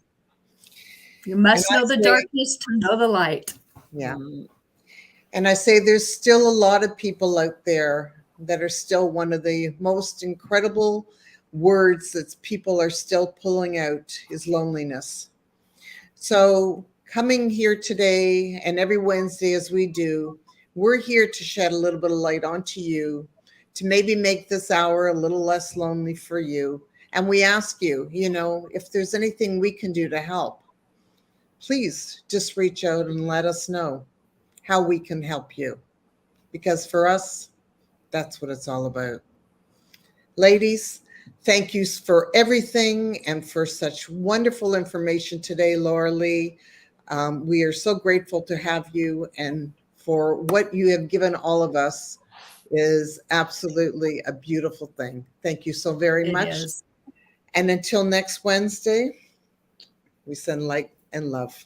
You must know the darkness to know the light. Yeah. And I say there's still a lot of people out there that are still one of the most incredible words that people are still pulling out is loneliness. So coming here today and every Wednesday as we do, we're here to shed a little bit of light onto you, to maybe make this hour a little less lonely for you. And we ask you, if there's anything we can do to help, please just reach out and let us know how we can help you. Because for us, that's what it's all about. Ladies, thank you for everything and for such wonderful information today, Laura Lee. We are so grateful to have you, and for what you have given all of us is absolutely a beautiful thing. Thank you so very much. It is. And until next Wednesday, we send light and love.